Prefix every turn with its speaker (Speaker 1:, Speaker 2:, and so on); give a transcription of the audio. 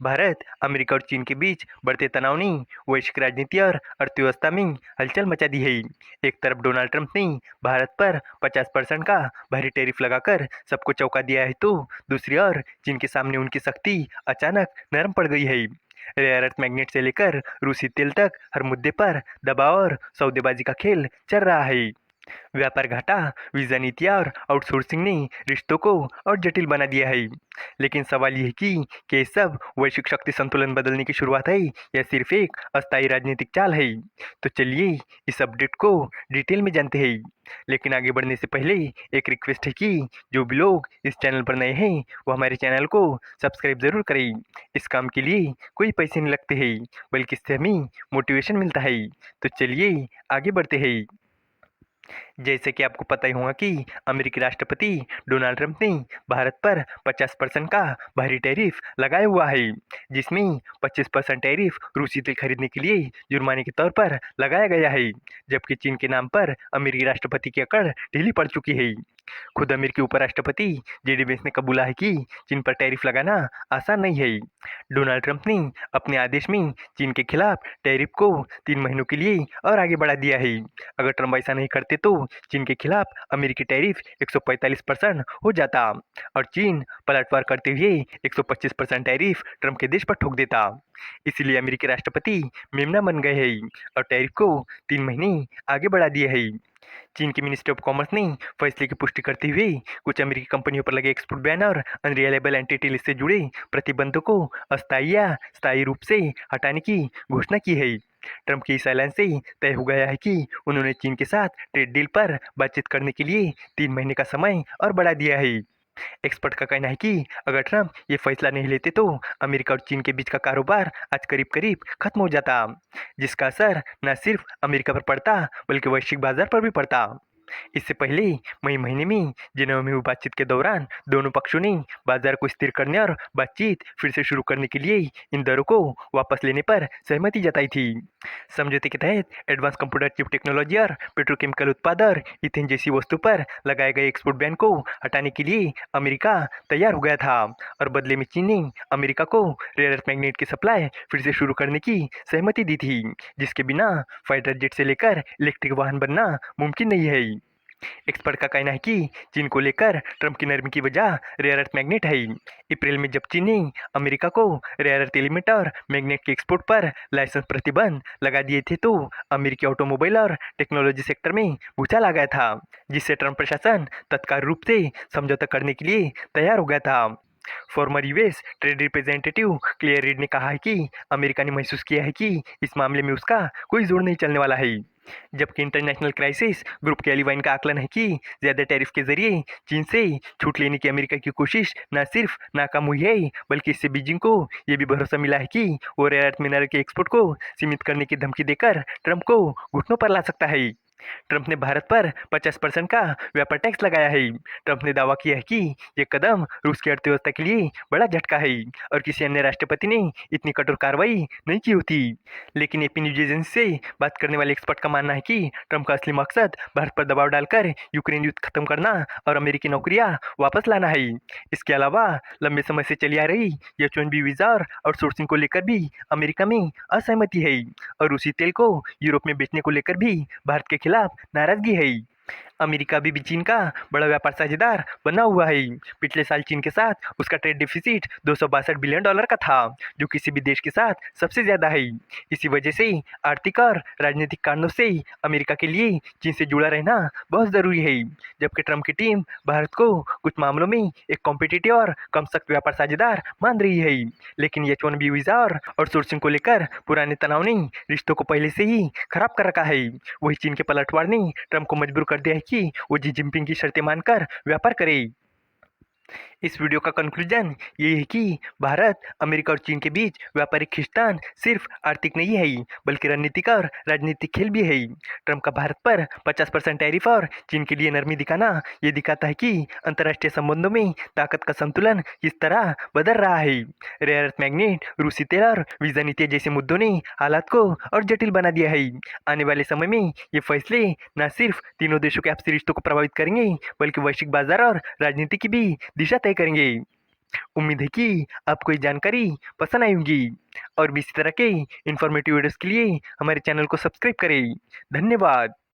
Speaker 1: Bharat, America और चीन के बीच बढ़ते तनाव ने वैश्विक राजनीति और अर्थव्यवस्था में हलचल मचा दी है। एक तरफ डोनाल्ड ट्रंप ने भारत पर 50% का भारी टैरिफ लगाकर सबको चौंका दिया है, तो दूसरी ओर चीन के सामने उनकी सख्ती अचानक नरम पड़ गई है। रेयर अर्थ मैग्नेट से लेकर रूसी तेल तक हर मुद्दे पर दबाव और सौदेबाजी का खेल चल रहा है। व्यापार घाटा, वीजा नीतियाँ और आउटसोर्सिंग ने रिश्तों को और जटिल बना दिया है। लेकिन सवाल ये है कि क्या ये सब वैश्विक शक्ति संतुलन बदलने की शुरुआत है या सिर्फ एक अस्थायी राजनीतिक चाल है। तो चलिए इस अपडेट को डिटेल में जानते हैं। लेकिन आगे बढ़ने से पहले एक रिक्वेस्ट है कि जो भी लोग इस चैनल पर नए हैं वो हमारे चैनल को सब्सक्राइब जरूर करें। इस काम के लिए कोई पैसे नहीं लगते हैं, बल्कि इससे हमें मोटिवेशन मिलता है। तो चलिए आगे बढ़ते हैं। जैसे कि आपको पता ही होगा कि अमेरिकी राष्ट्रपति डोनाल्ड ट्रंप ने भारत पर 50% का भारी टैरिफ लगाया हुआ है, जिसमें 25% टैरिफ रूसी तेल खरीदने के लिए जुर्माने के तौर पर लगाया गया है। जबकि चीन के नाम पर अमेरिकी राष्ट्रपति की अकड़ ढीली पड़ चुकी है। खुद अमेरिकी उपराष्ट्रपति जेडी वेंस ने कबूला है कि चीन पर टैरिफ लगाना आसान नहीं है। डोनाल्ड ट्रंप ने अपने आदेश में चीन के खिलाफ टैरिफ को 3 महीनों के लिए और आगे बढ़ा दिया है। अगर ट्रंप ऐसा नहीं करते तो चीन के खिलाफ अमेरिकी टैरिफ 145% हो जाता और चीन पलटवार करते हुए 125% टैरिफ ट्रंप के देश पर ठोक देता। इसीलिए अमेरिकी राष्ट्रपति मेमना बन गए हैं और टैरिफ को 3 महीने आगे बढ़ा दिए है। चीन की मिनिस्ट्री ऑफ कॉमर्स ने फैसले की पुष्टि करते हुए कुछ अमेरिकी कंपनियों पर लगे एक्सपोर्ट बैन और अनरिलायबल एंटिटी लिस्ट से जुड़े प्रतिबंधों को अस्थायी या स्थायी रूप से हटाने की घोषणा की है। ट्रंप के इस ऐलान से तय हो गया है कि उन्होंने चीन के साथ ट्रेड डील पर बातचीत करने के लिए 3 महीने का समय और बढ़ा दिया है। एक्सपर्ट का कहना है कि अगर ट्रंप ये फैसला नहीं लेते तो अमेरिका और चीन के बीच का कारोबार आज करीब करीब खत्म हो जाता, जिसका असर न सिर्फ अमेरिका पर पड़ता बल्कि वैश्विक बाजार पर भी पड़ता। इससे पहले मई महीने में जिनेवा में हुई बातचीत के दौरान दोनों पक्षों ने बाजार को स्थिर करने और बातचीत फिर से शुरू करने के लिए इन दरों को वापस लेने पर सहमति जताई थी। समझौते के तहत एडवांस कंप्यूटर चिप टेक्नोलॉजी और पेट्रोकेमिकल उत्पाद और इथेन जैसी वस्तु पर लगाए गए एक्सपोर्ट बैन को हटाने के लिए अमेरिका तैयार हो गया था और बदले में चीन ने अमेरिका को रेयर अर्थ मैग्नेट की सप्लाई फिर से शुरू करने की सहमति दी थी, जिसके बिना फाइटर जेट से लेकर इलेक्ट्रिक वाहन बनना मुमकिन नहीं है। एक्सपर्ट का कहना है कि चीन को लेकर ट्रंप की नरमी की वजह रेयर अर्थ मैग्नेट है। अप्रैल में जब चीन ने अमेरिका को रेयर अर्थ एलिमेंट और मैग्नेट के एक्सपोर्ट पर लाइसेंस प्रतिबंध लगा दिए थे, तो अमेरिकी ऑटोमोबाइल और टेक्नोलॉजी सेक्टर में भूचाल आ गया था, जिससे ट्रंप प्रशासन तत्काल रूप से समझौता करने के लिए तैयार हो गया था। Former US trade representative Claire Reed ने कहा है कि अमेरिका ने महसूस किया है कि इस मामले में उसका कोई जोर नहीं चलने वाला है। जबकि इंटरनेशनल क्राइसिस ग्रुप के एलिवाइन का आकलन है कि ज्यादा टैरिफ के जरिए चीन से छूट लेने की अमेरिका की कोशिश न सिर्फ नाकाम हुई है, बल्कि इससे बीजिंग को यह भी भरोसा मिला है कि वो रेयर अर्थ मिनरल के एक्सपोर्ट को सीमित करने की धमकी देकर ट्रंप को घुटनों पर ला सकता है। ट्रंप ने भारत पर 50% का व्यापार टैक्स लगाया है। ट्रंप ने दावा किया है कि ये कदम रूस की अर्थव्यवस्था के लिए बड़ा झटका है और किसी अन्य राष्ट्रपति ने इतनी कठोर कार्रवाई नहीं की होती। लेकिन एपी न्यूज एजेंसी से बात करने वाले एक्सपर्ट का मानना है कि ट्रंप का असली मकसद भारत पर दबाव डालकर यूक्रेन युद्ध खत्म करना और अमेरिकी नौकरियां वापस लाना है। इसके अलावा लंबे समय से चली आ रही H-1B वीजा और आउटसोर्सिंग को लेकर भी अमेरिका में असहमति है और रूसी तेल को यूरोप में बेचने को लेकर भी भारत के खिलाफ नाराजगी है। अमेरिका भी चीन का बड़ा व्यापार साझेदार बना हुआ है। पिछले साल चीन के साथ उसका ट्रेड डिफिसिट $262 बिलियन का था, जो किसी भी देश के साथ सबसे ज्यादा है। इसी वजह से आर्थिक और राजनीतिक कारणों से अमेरिका के लिए चीन से जुड़ा रहना बहुत जरूरी है। जबकि ट्रंप की टीम भारत को कुछ मामलों में एक कॉम्पिटिटिव और कम सख्त व्यापार साझेदार मान रही है। लेकिन H-1B वीजा और आउटसोर्सिंग को लेकर पुराने तनाव ने रिश्तों को पहले से ही खराब कर रखा है। वही चीन के पलटवार ने ट्रंप को मजबूर कर दिया है कि वो जी जिनपिंग की शर्तें मानकर व्यापार करे। इस वीडियो का कंक्लूजन ये है कि भारत, अमेरिका और चीन के बीच व्यापारिक खींचतान सिर्फ आर्थिक नहीं है, बल्कि रणनीतिक और राजनीतिक खेल भी है। ट्रंप का भारत पर 50% टैरिफ और चीन के लिए नरमी दिखाना ये दिखाता है कि अंतर्राष्ट्रीय संबंधों में ताकत का संतुलन किस तरह बदल रहा है। रेयर अर्थ मैग्नेट, रूसी तेल और वीजा नीति जैसे मुद्दों ने हालात को और जटिल बना दिया है। आने वाले समय में ये फैसले न सिर्फ तीनों देशों के आपसी रिश्तों को प्रभावित करेंगे, बल्कि वैश्विक बाजार और राजनीति की भी दिशा तय करेंगे। उम्मीद है कि आपको ये जानकारी पसंद आई होगी और भी इसी तरह के इन्फॉर्मेटिव वीडियोस के लिए हमारे चैनल को सब्सक्राइब करें। धन्यवाद।